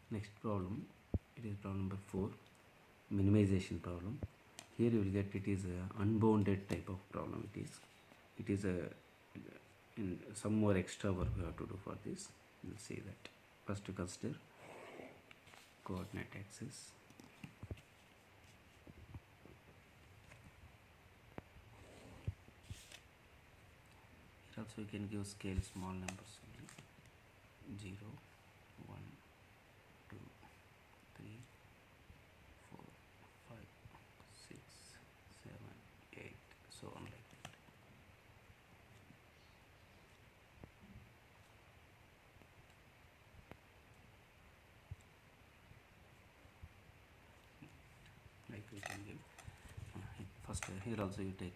Next problem, it is problem number 4, minimization problem. Here you will get it is a unbounded type of problem. It is a in some more extra work we have to do for this. We will see that. First to consider coordinate axis. Here also you can give scale small numbers only. 0, 1, 2, 3, 4, 5, 6, 7, 8, so on like that. Like we can give first here also you take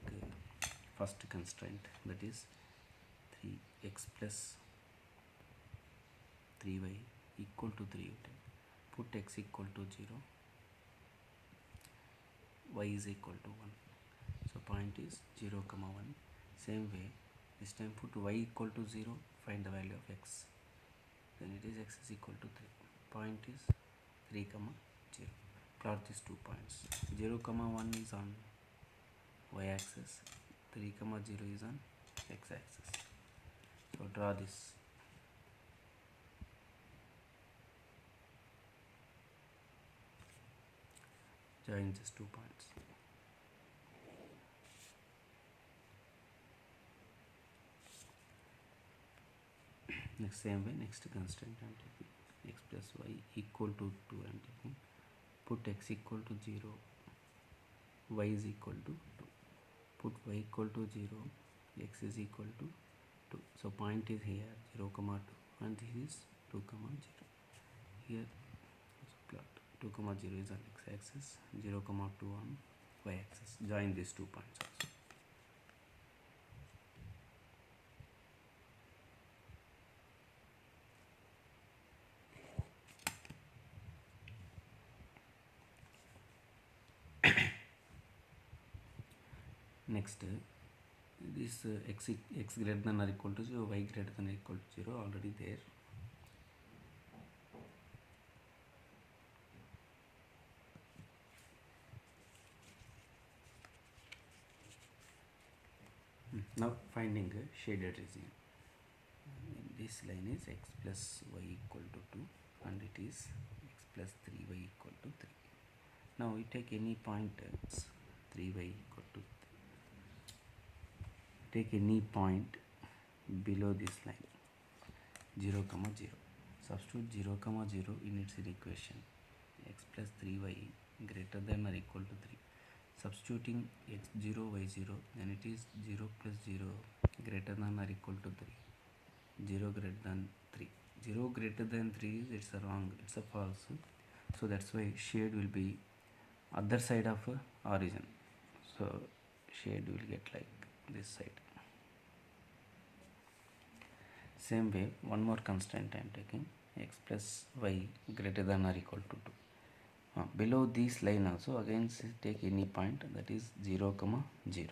first constraint, that is 3x plus 3y equal to 3. Put x equal to 0, y is equal to 1. So point is 0 comma 1. Same way, this time put y equal to 0, find the value of x. Then it is x is equal to 3. Point is 3 comma 0. Plot these 2 points. 0 comma 1 is on y axis, 3 comma 0 is on x axis. So draw this. Join these 2 points. Next same way, next constraint I am taking x plus y equal to 2 I am taking. Put x equal to 0, y is equal to 2. Put y equal to 0, x is equal to 2. So point is here 0 comma 2 and this is 2 comma 0. Here also plot 2 comma 0 is on x axis, 0 comma 2 on y axis. Join these 2 points also. Next this x greater than or equal to 0, y greater than or equal to 0 already there. Now finding a shaded region. This line is x plus y equal to 2 and it is x plus 3y equal to 3. Now we take any point 3y equal to 3. Take any point below this line 0 comma 0. Substitute 0 comma 0 in its equation, x plus 3y greater than or equal to 3. Substituting x0 y0, then it is 0 plus 0 greater than or equal to 3. 0 greater than 3. 0 greater than 3 is it's a wrong, it's a false. So that's why shade will be other side of origin. So shade will get like this side. Same way, one more constraint I am taking, x plus y greater than or equal to 2. Below this line also again take any point, that is 0 comma 0.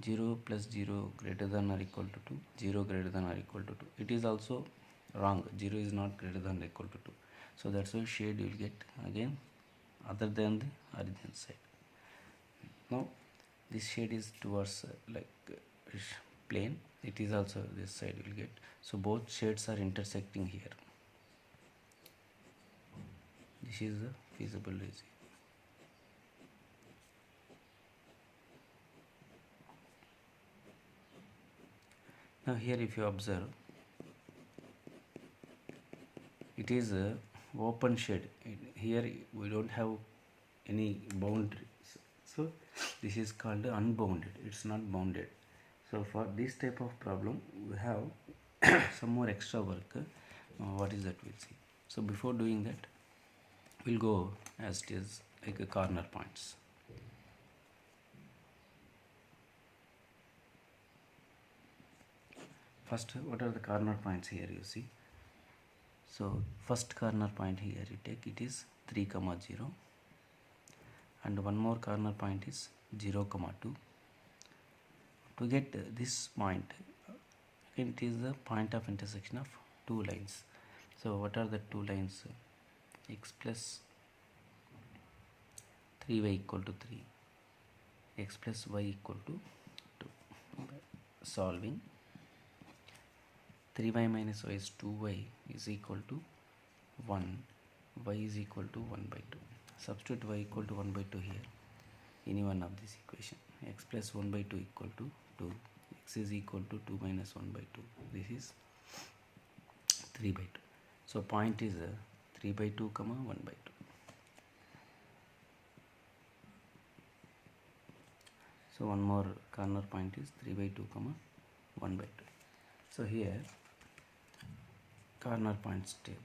0 plus 0 greater than or equal to 2, 0 greater than or equal to 2. It is also wrong, 0 is not greater than or equal to 2. So that's why shade you will get again other than the origin side. Now this shade is towards plane, it is also this side you will get. So both shades are intersecting here. This is the feasible region. Now here if you observe, it is a open shade. Here we don't have any boundaries, so this is called unbounded, it's not bounded. So for this type of problem we have some more extra work. What is that, we'll see. So before doing that, we'll go as it is like a corner points. First, what are the corner points here you see? So first corner point here you take, it is 3 comma 0, and one more corner point is 0 comma 2. To get this point, again it is the point of intersection of two lines. So what are the two lines? x plus 3y equal to 3, x plus y equal to 2. Solving 3y minus y is 2y is equal to 1, y is equal to 1 by 2. Substitute y equal to 1 by 2 here, any one of this equation. X plus 1 by 2 equal to 2, x is equal to 2 minus 1 by 2, this is 3 by 2. So point is 3 by 2 comma 1 by 2. So one more corner point is 3 by 2 comma 1 by 2. So here corner points table.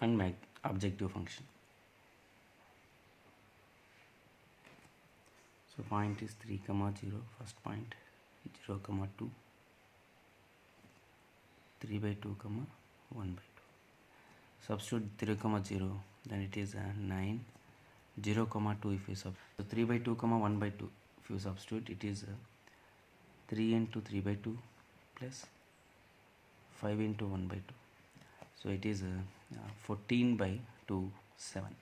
And make objective function. So point is 3 comma 0, first point 0 comma 2, 3 by 2 comma 1 by 2. Substitute 3 comma 0, then it is 9, 0 comma 2 if you substitute. So 3 by 2 comma 1 by 2 if you substitute, it is 3 into 3 by 2 plus 5 into 1 by 2. So it is 14 by 2, 7.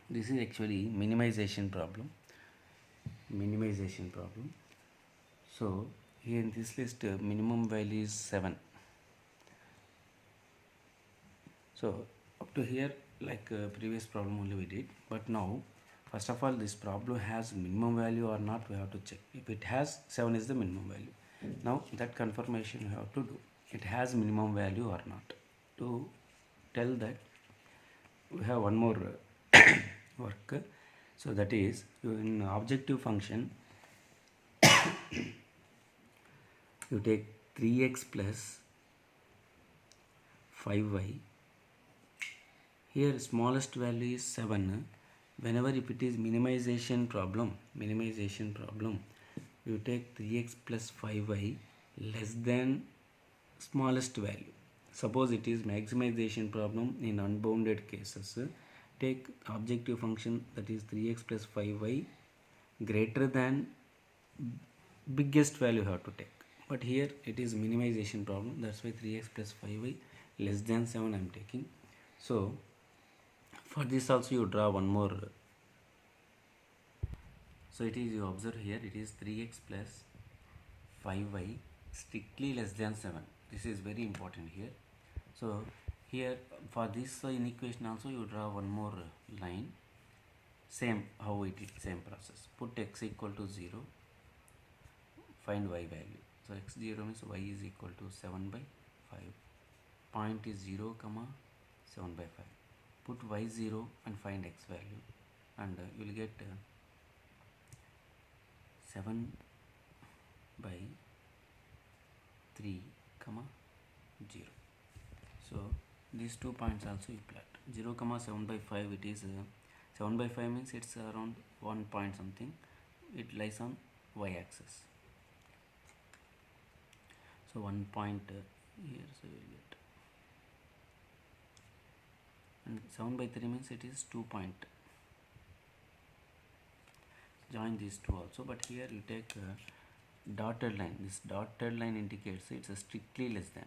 This is actually minimization problem. So here in this list minimum value is 7. So up to here, like previous problem only we did, but now first of all this problem has minimum value or not, we have to check. If it has, 7 is the minimum value. Now that confirmation we have to do, it has minimum value or not. To tell that, we have one more work. So that is, in objective function you take 3x plus 5y. Here smallest value is 7. Whenever if it is minimization problem, you take 3x plus 5y less than smallest value. Suppose it is maximization problem in unbounded cases, take objective function, that is 3x plus 5y greater than biggest value you have to take. But here it is minimization problem, that's why 3x plus 5y less than 7 I am taking. So for this also you draw one more. So it is, you observe here, it is 3x plus 5y strictly less than 7. This is very important here. So here for this inequation also you draw one more line. Same how it is, same process. Put x equal to 0, find y value. So x0 means y is equal to 7 by 5. Point is 0 comma 7 by 5. Put y0 and find x value, and you will get 7 by 3 comma 0. So these 2 points also you plot. 0 comma 7 by 5, it is 7 by 5 means it's around 1 point something, it lies on y axis. So 1 point here, so you will get, and 7 by 3 means it is 2 point. Join these two also, but here you take dotted line. This dotted line indicates it's a strictly less than.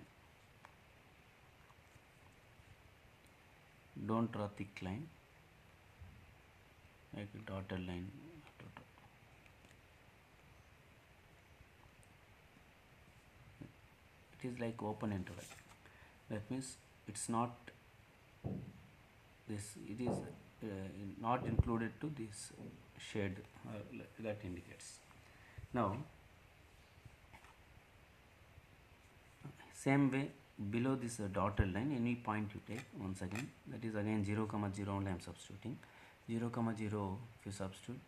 Don't draw thick line, like a dotted line. It is like open interval. That means it's not this. It is not included to this shade that indicates. Now same way below this dotted line, any point you take, once again, that is again 0 comma 0 only I am substituting. 0 comma 0 if you substitute,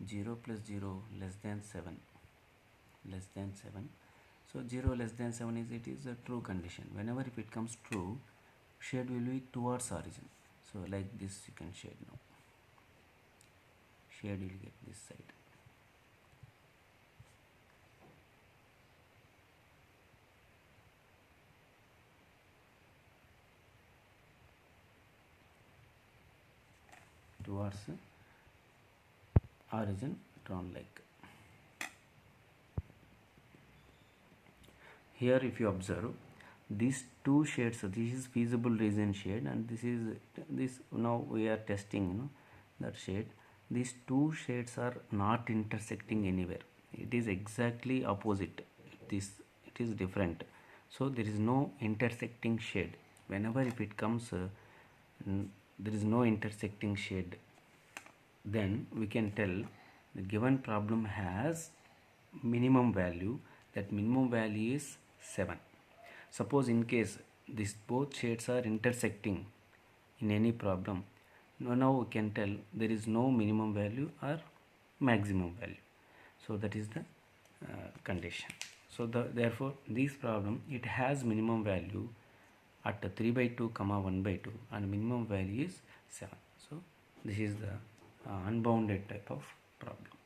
0 plus 0 less than 7, so 0 less than 7 is, it is a true condition. Whenever if it comes true, shade will be towards origin. So like this you can shade now, shade will get this side. Towards origin, drawn like. Here if you observe these two shades, this is feasible region shade and this is this, now we are testing, that shade. These two shades are not intersecting anywhere, it is exactly opposite, this it is different. So there is no intersecting shade. Whenever if it comes there is no intersecting shade, then we can tell the given problem has minimum value. That minimum value is 7. Suppose in case these both shades are intersecting in any problem, now we can tell there is no minimum value or maximum value. So that is the condition. So therefore this problem, it has minimum value at 3 by 2 comma 1 by 2 and minimum value is 7. So this is the unbounded type of problem.